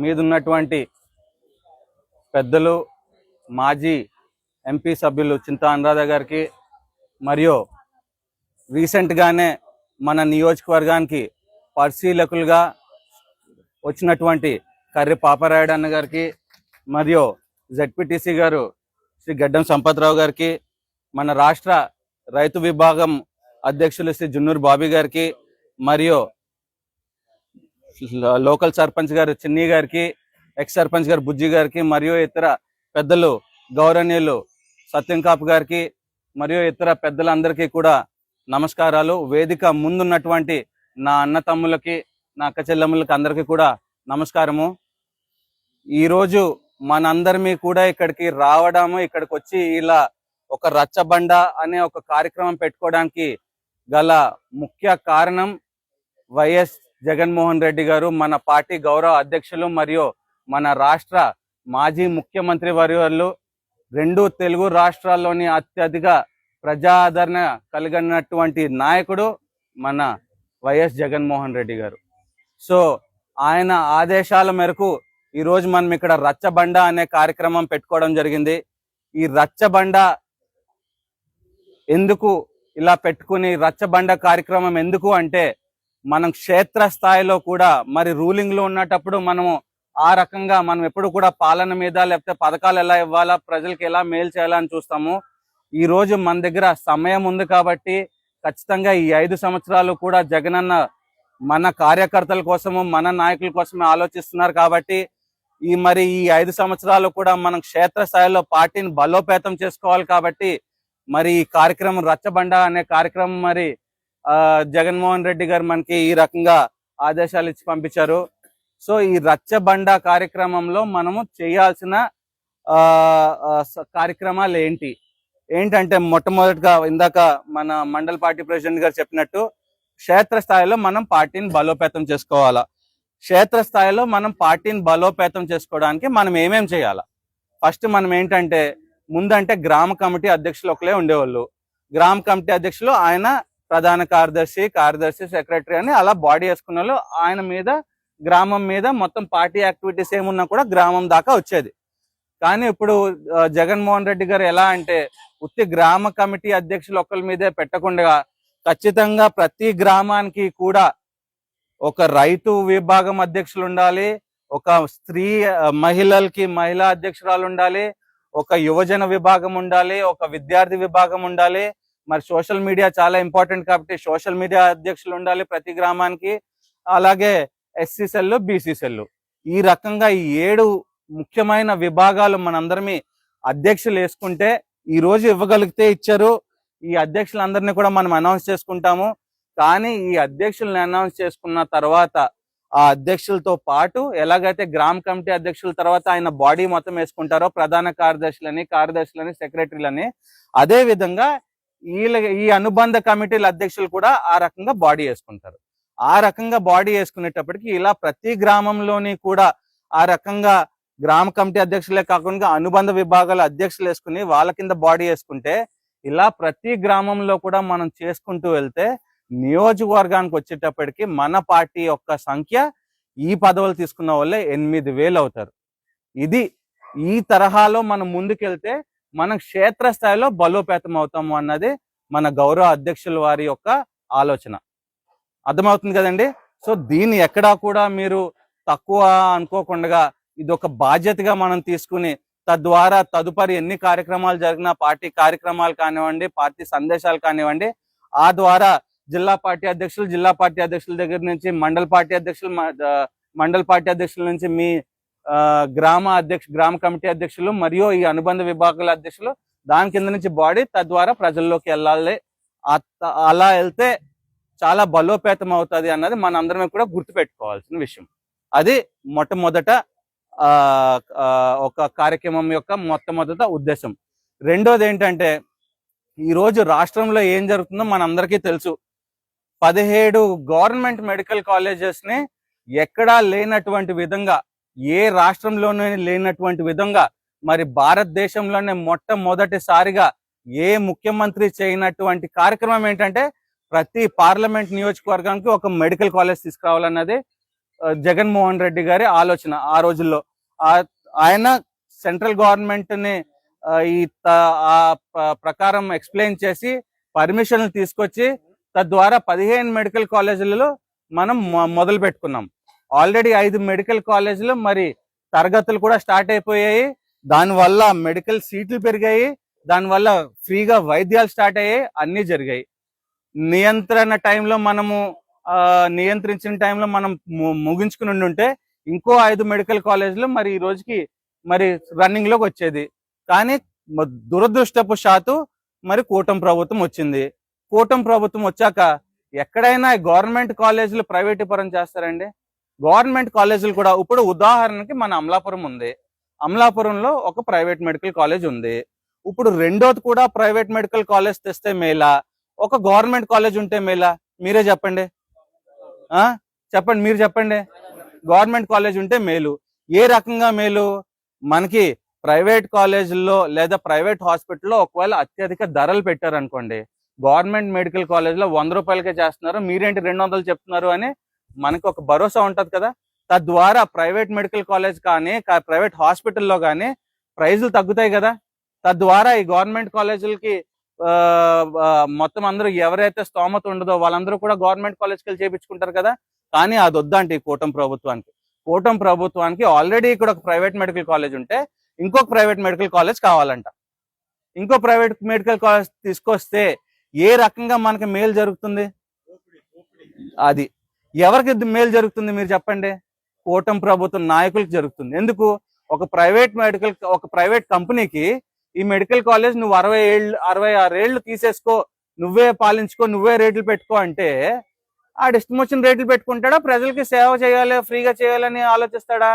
మీద ఉన్నటువంటి పెద్దలు మాజీ ఎంపీ సభ్యులు చింతా అనురాధ గారికి మరియు రీసెంట్గానే మన నియోజకవర్గానికి పరిశీలకులుగా వచ్చినటువంటి కర్రి పాపారాయుడు అన్న గారికి మరియు జెడ్పీటీసీ గారు శ్రీ గడ్డం సంపత్రావు గారికి మన రాష్ట్ర రైతు విభాగం అధ్యక్షులు శ్రీ జున్నూరు బాబీ గారికి మరియు లోకల్ సర్పంచ్ గారు చిన్ని గారికి ఎక్స్ సర్పంచ్ గారు బుజ్జి గారికి మరియు ఇతర పెద్దలు గౌరవనీయులు సత్యం కాపు గారికి మరియు ఇతర పెద్దలందరికీ కూడా నమస్కారాలు. వేదిక ముందున్నటువంటి నా అన్న తమ్ములకి నా అక్క చెల్లెమ్మలకి అందరికీ కూడా నమస్కారము. ఈరోజు మనందరిమీ కూడా ఇక్కడికి రావడము, ఇక్కడికి వచ్చి ఇలా ఒక రచ్చబండ అనే ఒక కార్యక్రమం పెట్టుకోవడానికి గల ముఖ్య కారణం వైఎస్ జగన్మోహన్ రెడ్డి గారు, మన పార్టీ గౌరవ అధ్యక్షులు మరియు మన రాష్ట్ర మాజీ ముఖ్యమంత్రి వర్యులు, రెండు తెలుగు రాష్ట్రాల్లోని అత్యధిక ప్రజాదరణ కలిగినటువంటి నాయకుడు మన వైఎస్ జగన్మోహన్ రెడ్డి గారు. సో ఆయన ఆదేశాల మేరకు ఈరోజు మనం ఇక్కడ రచ్చబండ అనే కార్యక్రమం పెట్టుకోవడం జరిగింది. ఈ రచ్చబండ ఎందుకు ఇలా పెట్టుకుని రచ్చబండ కార్యక్రమం ఎందుకు అంటే, మనం క్షేత్ర స్థాయిలో కూడా మరి రూలింగ్లో ఉన్నప్పుడు మనము ఆ రకంగా మనం ఎప్పుడు కూడా పాలన మీద లేకపోతే పథకాలు ఎలా ఇవ్వాలా, ప్రజలకు ఎలా మేలు చేయాలని చూస్తాము. ఈ రోజు మన దగ్గర సమయం ఉంది కాబట్టి ఖచ్చితంగా ఈ 5 సంవత్సరాలు కూడా జగనన్న మన కార్యకర్తల కోసము మన నాయకుల కోసమే ఆలోచిస్తున్నారు కాబట్టి ఈ 5 సంవత్సరాలు కూడా మనం క్షేత్ర స్థాయిలో పార్టీని బలోపేతం చేసుకోవాలి కాబట్టి మరి ఈ కార్యక్రమం రచ్చబండ అనే కార్యక్రమం మరి జగన్మోహన్ రెడ్డి గారు మనకి ఈ రకంగా ఆదేశాలు ఇచ్చి పంపించారు. సో ఈ రచ్చబండ కార్యక్రమంలో మనము చేయాల్సిన కార్యక్రమాలు ఏంటంటే మొట్టమొదటిగా ఇందాక మన మండల పార్టీ ప్రెసిడెంట్ గారు చెప్పినట్టు క్షేత్రస్థాయిలో మనం పార్టీని బలోపేతం చేసుకోవాలా. క్షేత్రస్థాయిలో మనం పార్టీని బలోపేతం చేసుకోవడానికి మనం ఏమేం చేయాలా? ఫస్ట్ మనం ఏంటంటే ముందంటే గ్రామ కమిటీ అధ్యక్షులు ఒకలే ఉండేవాళ్ళు. గ్రామ కమిటీ అధ్యక్షులు ఆయన ప్రధాన కార్యదర్శి సెక్రటరీ అని అలా బాడీ వేసుకున్న వాళ్ళు. ఆయన మీద గ్రామం మీద మొత్తం పార్టీ యాక్టివిటీస్ ఏమున్నా కూడా గ్రామం దాకా వచ్చేది. కానీ ఇప్పుడు జగన్మోహన్ రెడ్డి గారు ఎలా అంటే ఉత్తి గ్రామ కమిటీ అధ్యక్షులు ఒకరి మీదే పెట్టకుండా ఖచ్చితంగా ప్రతి గ్రామానికి కూడా ఒక రైతు విభాగం అధ్యక్షులు ఉండాలి, ఒక మహిళలకి మహిళా అధ్యక్షురాలు ఉండాలి, ఒక యువజన విభాగం ఉండాలి, ఒక విద్యార్థి విభాగం ఉండాలి. మరి సోషల్ మీడియా చాలా ఇంపార్టెంట్ కాబట్టి సోషల్ మీడియా అధ్యక్షులు ఉండాలి ప్రతి గ్రామానికి. అలాగే ఎస్సీ సెల్లు, బీసీ సెల్లు, ఈ రకంగా ఈ 7 ముఖ్యమైన విభాగాలు మనందరమీ అధ్యక్షులు వేసుకుంటే ఈ రోజు ఇవ్వగలిగితే ఇచ్చారు. ఈ అధ్యక్షులందరినీ కూడా మనం అనౌన్స్ చేసుకుంటాము. కానీ ఈ అధ్యక్షులను అనౌన్స్ చేసుకున్న తర్వాత ఆ అధ్యక్షులతో పాటు ఎలాగైతే గ్రామ కమిటీ అధ్యక్షుల తర్వాత ఆయన బాడీ మొత్తం వేసుకుంటారో ప్రధాన కార్యదర్శులని సెక్రటరీలని, అదే విధంగా ఈ అనుబంధ కమిటీల అధ్యక్షులు కూడా ఆ రకంగా బాడీ వేసుకుంటారు. ఆ రకంగా బాడీ వేసుకునేటప్పటికి ఇలా ప్రతి గ్రామంలోని కూడా ఆ రకంగా గ్రామ కమిటీ అధ్యక్షులే కాకుండా అనుబంధ విభాగాల అధ్యక్షులు వేసుకుని వాళ్ళ కింద బాడీ వేసుకుంటే ఇలా ప్రతి గ్రామంలో కూడా మనం చేసుకుంటూ వెళ్తే నియోజకవర్గానికి వచ్చేటప్పటికి మన పార్టీ యొక్క సంఖ్య ఈ పదవులు తీసుకున్న వాళ్ళే 8,000 అవుతారు. ఈ తరహాలో మనం ముందుకెళ్తే మనం క్షేత్రస్థాయిలో బలోపేతం అవుతాము అన్నది మన గౌరవ అధ్యక్షుల వారి యొక్క ఆలోచన. అర్థమవుతుంది కదండి. సో దీన్ని ఎక్కడా కూడా మీరు తక్కువ అనుకోకుండా ఇది ఒక బాధ్యతగా మనం తీసుకుని తద్వారా తదుపరి ఎన్ని కార్యక్రమాలు జరిగినా పార్టీ కార్యక్రమాలు కానివ్వండి, పార్టీ సందేశాలు కానివ్వండి, ఆ ద్వారా జిల్లా పార్టీ అధ్యక్షుల దగ్గర నుంచి మండల పార్టీ అధ్యక్షుల నుంచి మీ గ్రామ కమిటీ అధ్యక్షులు మరియు ఈ అనుబంధ విభాగాల అధ్యక్షులు దాని కింద నుంచి బాడీ తద్వారా ప్రజల్లోకి వెళ్ళాలి. అలా వెళ్తే చాలా బలోపేతం అవుతుంది అన్నది మనందరం కూడా గుర్తుపెట్టుకోవాల్సిన విషయం. అది మొట్టమొదట ఒక కార్యక్రమం యొక్క మొట్టమొదట ఉద్దేశం. రెండోది ఏంటంటే ఈరోజు రాష్ట్రంలో ఏం జరుగుతుందో మనందరికీ తెలుసు. 17 గవర్నమెంట్ మెడికల్ కాలేజెస్ ని ఎక్కడా లేనటువంటి విధంగా, ఏ రాష్ట్రంలోనే లేనటువంటి విధంగా మరి భారతదేశంలోనే మొట్టమొదటిసారిగా ఏ ముఖ్యమంత్రి చేయనటువంటి కార్యక్రమం ఏంటంటే ప్రతి పార్లమెంట్ నియోజకవర్గానికి ఒక మెడికల్ కాలేజ్ తీసుకురావాలన్నది జగన్మోహన్ రెడ్డి గారి ఆలోచన ఆ రోజుల్లో. ఆయన సెంట్రల్ గవర్నమెంట్ ని ప్రకారం ఎక్స్ప్లెయిన్ చేసి పర్మిషన్లు తీసుకొచ్చి తద్వారా 15 మెడికల్ కాలేజీలలో మనం మొదలు పెట్టుకున్నాం. ఆల్రెడీ 5 మెడికల్ కాలేజీలు మరి తరగతులు కూడా స్టార్ట్ అయిపోయాయి. దానివల్ల మెడికల్ సీట్లు పెరిగాయి, దానివల్ల ఫ్రీగా వైద్యాలు స్టార్ట్ అయ్యాయి, అన్నీ జరిగాయి. నియంత్రించిన టైంలో మనం ముగించుకుని ఉంటే ఇంకో 5 మెడికల్ కాలేజీలు మరి ఈ రోజుకి మరి రన్నింగ్ లోకి వచ్చేది. కానీ దురదృష్టవశాత్తు మరి కూటమి ప్రభుత్వం వచ్చింది. కూటమి ప్రభుత్వం వచ్చాక ఎక్కడైనా గవర్నమెంట్ కాలేజీలు ప్రైవేటీకరణ చేస్తారండి? గవర్నమెంట్ కాలేజీలు కూడా ఇప్పుడు ఉదాహరణకి మన అమలాపురం ఉంది. అమలాపురంలో ఒక ప్రైవేట్ మెడికల్ కాలేజ్ ఉంది. ఇప్పుడు రెండోది కూడా ప్రైవేట్ మెడికల్ కాలేజ్ తెస్తే మేలా, ఒక గవర్నమెంట్ కాలేజ్ ఉంటే మేలా? మీరే చెప్పండి. మీరు చెప్పండి. గవర్నమెంట్ కాలేజ్ ఉంటే మేలు. ఏ రకంగా మేలు? మనకి ప్రైవేట్ కాలేజీల్లో లేదా ప్రైవేట్ హాస్పిటల్లో ఒకవేళ అత్యధిక ధరలు పెట్టారనుకోండి, గవర్నమెంట్ మెడికల్ కాలేజ్లో 100 రూపాయలకే చేస్తున్నారు, మీరేంటి 200 చెప్తున్నారు అని మనకి ఒక భరోసా ఉంటది కదా. తద్వారా ప్రైవేట్ మెడికల్ కాలేజ్ కానీ ప్రైవేట్ హాస్పిటల్లో కానీ ప్రైజులు తగ్గుతాయి కదా. తద్వారా ఈ గవర్నమెంట్ కాలేజీలకి మొత్తం అందరూ ఎవరైతే స్తోమత ఉండదో వాళ్ళందరూ కూడా గవర్నమెంట్ కాలేజ్కి వెళ్ళి చేయించుకుంటారు కదా. కానీ అది వద్దంటే ఈ కూటమి ప్రభుత్వానికి ఆల్రెడీ ఇక్కడ ఒక ప్రైవేట్ మెడికల్ కాలేజ్ ఉంటే ఇంకొక ప్రైవేట్ మెడికల్ కాలేజ్ కావాలంట. ఇంకో ప్రైవేట్ మెడికల్ కాలేజ్ తీసుకొస్తే ఏ రకంగా మనకి మేలు జరుగుతుంది? అది ఎవరికి మేలు జరుగుతుంది మీరు చెప్పండి? కూటమి ప్రభుత్వం నాయకులకు జరుగుతుంది. ఎందుకు? ఒక ప్రైవేట్ కంపెనీకి ఈ మెడికల్ కాలేజ్ నువ్వు 66 ఏళ్ళు తీసేసుకో, నువ్వే పాలించుకో, నువ్వే రేట్లు పెట్టుకో అంటే ఆడు ఇష్టం వచ్చిన రేట్లు పెట్టుకుంటాడా? ప్రజలకి సేవ చేయాలి, ఫ్రీగా చేయాలని ఆలోచిస్తాడా?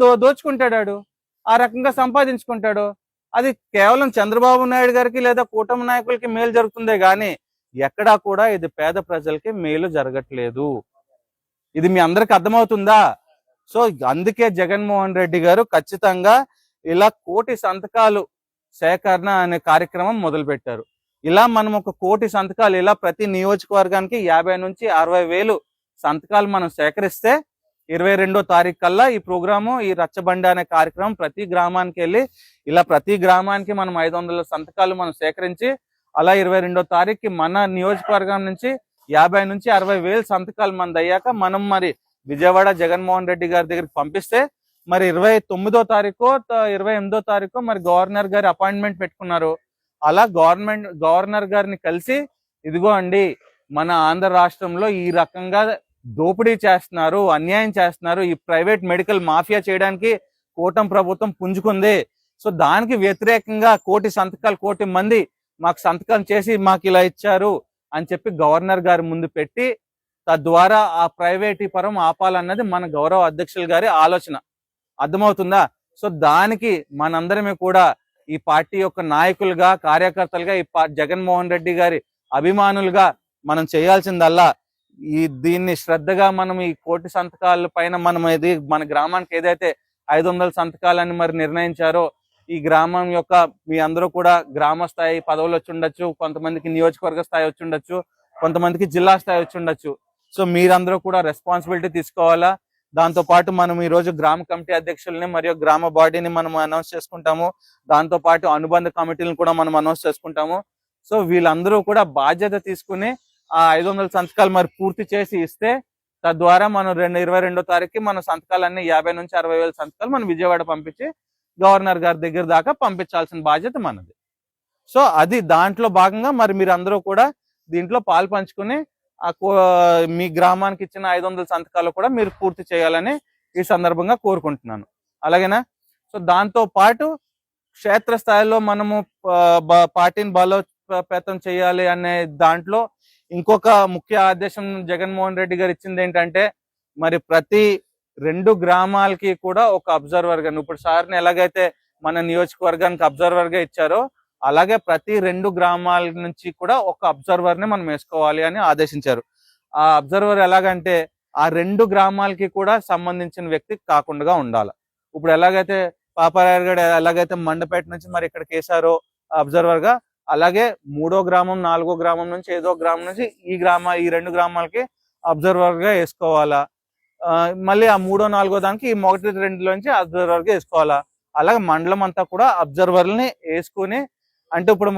దోచుకుంటాడు, ఆ రకంగా సంపాదించుకుంటాడు. అది కేవలం చంద్రబాబు నాయుడు గారికి లేదా కూటమి నాయకులకి మేలు జరుగుతుందే గాని ఎక్కడా కూడా ఇది పేద ప్రజలకి మేలు జరగట్లేదు. ఇది మీ అందరికి అర్థమవుతుందా? సో అందుకే జగన్మోహన్ రెడ్డి గారు ఖచ్చితంగా ఇలా 1,00,00,000 సంతకాలు సేకరణ అనే కార్యక్రమం మొదలు పెట్టారు. ఇలా మనం 1,00,00,000 సంతకాలు ఇలా ప్రతి నియోజకవర్గానికి 50 నుంచి 60,000 సంతకాలు మనం సేకరిస్తే 22వ తారీఖు కల్లా ఈ ప్రోగ్రాము, ఈ రచ్చబండి అనే కార్యక్రమం ప్రతి గ్రామానికి వెళ్ళి ఇలా ప్రతి గ్రామానికి మనం 500 సంతకాలు మనం సేకరించి అలా 22వ తారీఖుకి మన నియోజకవర్గం నుంచి 50 నుంచి 60,000 సంతకాలు మనది అయ్యాక మనం మరి విజయవాడ జగన్మోహన్ రెడ్డి గారి దగ్గరికి పంపిస్తే మరి 29వ తారీఖు 28వ తారీఖు మరి గవర్నర్ గారి అపాయింట్మెంట్ పెట్టుకున్నారు. అలా గవర్నర్ గారిని కలిసి ఇదిగో అండి మన ఆంధ్ర రాష్ట్రంలో ఈ రకంగా దోపిడీ చేస్తున్నారు, అన్యాయం చేస్తున్నారు, ఈ ప్రైవేట్ మెడికల్ మాఫియా చేయడానికి కూటమి ప్రభుత్వం పుంజుకుంది. సో దానికి వ్యతిరేకంగా 1,00,00,000 సంతకాలు 1,00,00,000 మంది మాకు సంతకం చేసి మాకు ఇలా ఇచ్చారు అని చెప్పి గవర్నర్ గారి ముందు పెట్టి తద్వారా ఆ ప్రైవేటీకరణ ఆపాలన్నది మన గౌరవ అధ్యక్షుల గారి ఆలోచన. అర్థమవుతుందా? సో దానికి మనందరమే కూడా ఈ పార్టీ యొక్క నాయకులుగా, కార్యకర్తలుగా, ఈ జగన్మోహన్ రెడ్డి గారి అభిమానులుగా మనం చేయాల్సిందల్లా దీన్ని శ్రద్ధగా మనం ఈ 1,00,00,000 సంతకాల పైన మనం మన గ్రామానికి ఏదైతే 500 సంతకాలని మరి నిర్ణయించారో ఈ గ్రామం యొక్క మీ అందరూ కూడా గ్రామ స్థాయి పదవులు వచ్చి ఉండొచ్చు, కొంతమందికి నియోజకవర్గ స్థాయి వచ్చి ఉండొచ్చు, కొంతమందికి జిల్లా స్థాయి వచ్చి ఉండొచ్చు. సో మీరందరూ కూడా రెస్పాన్సిబిలిటీ తీసుకోవాలా. దాంతో పాటు మనం ఈ రోజు గ్రామ కమిటీ అధ్యక్షుల్ని మరియు గ్రామ బాడీని మనం అనౌన్స్ చేసుకుంటాము. దాంతో పాటు అనుబంధ కమిటీలను కూడా మనం అనౌన్స్ చేసుకుంటాము. సో వీళ్ళందరూ కూడా బాధ్యత తీసుకుని ఆ 500 సంతకాలు మరి పూర్తి చేసి ఇస్తే తద్వారా మనం 22వ తారీఖుకి మన సంతకాలన్నీ 50 నుంచి 60,000 సంతకాలు మనం విజయవాడ పంపించి గవర్నర్ గారి దగ్గర దాకా పంపించాల్సిన బాధ్యత మనది. సో అది దాంట్లో భాగంగా మరి మీరు అందరూ కూడా దీంట్లో పాలు పంచుకుని మీ గ్రామానికి ఇచ్చిన 500 సంతకాలు కూడా మీరు పూర్తి చేయాలని ఈ సందర్భంగా కోరుకుంటున్నాను. అలాగేనా? సో దాంతో పాటు క్షేత్రస్థాయిలో మనము పార్టీని బలోపేతం చేయాలి అనే దాంట్లో ఇంకొక ముఖ్య ఆదేశం జగన్మోహన్ రెడ్డి గారు ఇచ్చింది ఏంటంటే మరి ప్రతి 2 గ్రామాలకి కూడా ఒక అబ్జర్వర్ గా, ఇప్పుడు సార్ని ఎలాగైతే మన నియోజకవర్గానికి అబ్జర్వర్ గా ఇచ్చారో అలాగే ప్రతి 2 గ్రామాల నుంచి కూడా ఒక అబ్జర్వర్ ని మనం వేసుకోవాలి అని ఆదేశించారు. ఆ అబ్జర్వర్ ఎలాగంటే ఆ 2 గ్రామాలకి కూడా సంబంధించిన వ్యక్తి కాకుండా ఉండాలి. ఇప్పుడు ఎలాగైతే పాపారాయుడుగడ ఎలాగైతే మండపేట నుంచి మరి ఇక్కడికి వేసారో అబ్జర్వర్ గా, అలాగే 3వ గ్రామం 4వ గ్రామం నుంచి 5వ గ్రామం నుంచి ఈ 2 గ్రామాలకి అబ్జర్వర్ గా వేసుకోవాలా. మళ్ళీ ఆ 3వ 4వ దానికి ఈ 1 2లోంచి అబ్జర్వర్ గా వేసుకోవాలా. అలాగే మండలం అంతా కూడా అబ్జర్వర్ని వేసుకుని, అంటే ఇప్పుడు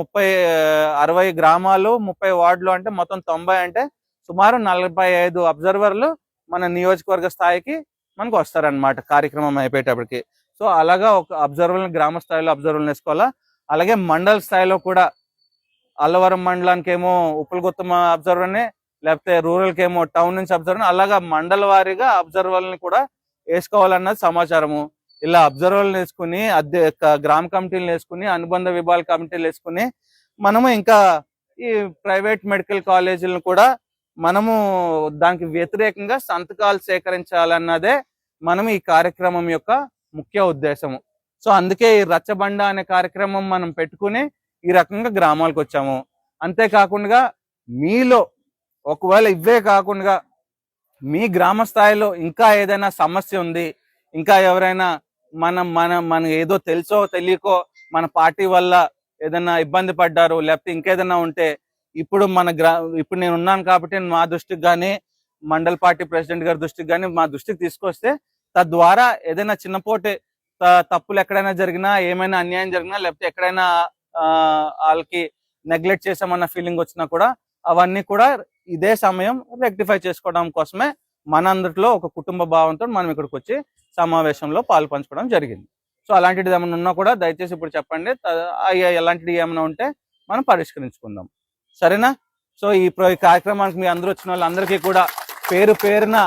60 గ్రామాలు 30 వార్డులు అంటే మొత్తం 90, అంటే సుమారు 45 అబ్జర్వర్లు మన నియోజకవర్గ స్థాయికి మనకు వస్తారనమాట కార్యక్రమం అయిపోయేటప్పటికి. సో అలాగా ఒక అబ్జర్వర్ని గ్రామ స్థాయిలో అబ్జర్వర్ని వేసుకోవాలా. అలాగే మండల స్థాయిలో కూడా అల్లవరం మండలానికి ఏమో ఉప్పులగుత్తమ అబ్జర్వర్ని, లేకపోతే రూరల్కి ఏమో టౌన్ నుంచి అబ్జర్వర్ని, అలాగా మండల వారీగా అబ్జర్వర్ని కూడా వేసుకోవాలన్నది సమాచారము. ఇలా అబ్జర్వర్లు వేసుకుని గ్రామ కమిటీలు వేసుకుని, అనుబంధ విభాగ కమిటీలు వేసుకుని, మనము ఇంకా ఈ ప్రైవేట్ మెడికల్ కాలేజీలను కూడా మనము దానికి వ్యతిరేకంగా సంతకాలు సేకరించాలన్నదే మనం ఈ కార్యక్రమం యొక్క ముఖ్య ఉద్దేశము. సో అందుకే ఈ రచ్చబండ అనే కార్యక్రమం మనం పెట్టుకుని ఈ రకంగా గ్రామాలకు వచ్చాము. అంతేకాకుండా మీలో ఒకవేళ ఇవే కాకుండా మీ గ్రామ స్థాయిలో ఇంకా ఏదైనా సమస్య ఉంది, ఇంకా ఎవరైనా మన ఏదో తెలుసో తెలియకో మన పార్టీ వల్ల ఏదైనా ఇబ్బంది పడ్డారు, లేకపోతే ఇంకేదైనా ఉంటే ఇప్పుడు ఇప్పుడు నేను ఉన్నాను కాబట్టి మా దృష్టికి కానీ, మండల్ పార్టీ ప్రెసిడెంట్ గారి దృష్టికి కానీ మా దృష్టికి తీసుకొస్తే, తద్వారా ఏదైనా చిన్నపోటి తప్పులు ఎక్కడైనా జరిగినా, ఏమైనా అన్యాయం జరిగినా, లేకపోతే ఎక్కడైనా వాళ్ళకి నెగ్లెక్ట్ చేసామన్న ఫీలింగ్ వచ్చినా కూడా అవన్నీ కూడా ఇదే సమయం రెక్టిఫై చేసుకోవడం కోసమే మనందరిలో ఒక కుటుంబ భావంతో మనం ఇక్కడికి వచ్చి సమావేశంలో పాలు పంచుకోవడం జరిగింది. సో అలాంటిది ఏమైనా ఉన్నా కూడా దయచేసి ఇప్పుడు చెప్పండి, ఎలాంటిది ఏమైనా ఉంటే మనం పరిష్కరించుకుందాం, సరేనా? సో ఈ కార్యక్రమానికి మీ అందరూ వచ్చిన వాళ్ళందరికీ కూడా పేరు పేరున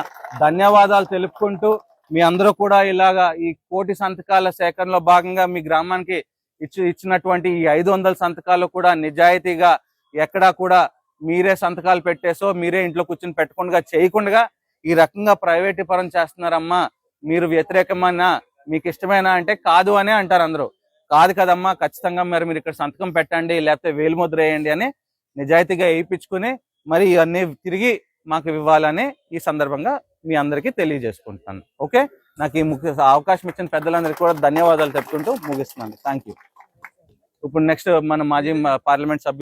ధన్యవాదాలు తెలుపుకుంటూ, మీ అందరూ కూడా ఇలాగా ఈ 1,000,000 సంతకాల సేకరణలో భాగంగా మీ గ్రామానికి ఇచ్చినటువంటి ఈ 500 సంతకాలు కూడా నిజాయితీగా, ఎక్కడా కూడా మీరే సంతకాలు పెట్టేసో మీరే ఇంట్లో కూర్చొని పెట్టకుండా చేయకుండా ఈ రకంగా ప్రైవేటీకరణ చేస్తున్నారమ్మా, మీరు వ్యతిరేకమన్నా, మీకు ఇష్టమేనా అంటే కాదు అనే అంటారు అందరూ. కాదు కదమ్మా, ఖచ్చితంగా మరి మీరు ఇక్కడ సంతకం పెట్టండి, లేకపోతే వేలుముద్ర వేయండి అని నిజాయితీగా వేయించుకుని మరి ఇవన్నీ తిరిగి మాకు ఇవ్వాలని ఈ సందర్భంగా మీ అందరికీ తెలియజేసుకుంటున్నాను. ఓకే, నాకు ఈ అవకాశం ఇచ్చిన పెద్దలందరికీ కూడా ధన్యవాదాలు చెప్పుకుంటూ ముగిస్తున్నాను. Thank you. ఇప్పుడు నెక్స్ట్ మన మాజీ పార్లమెంట్ సభ్యులు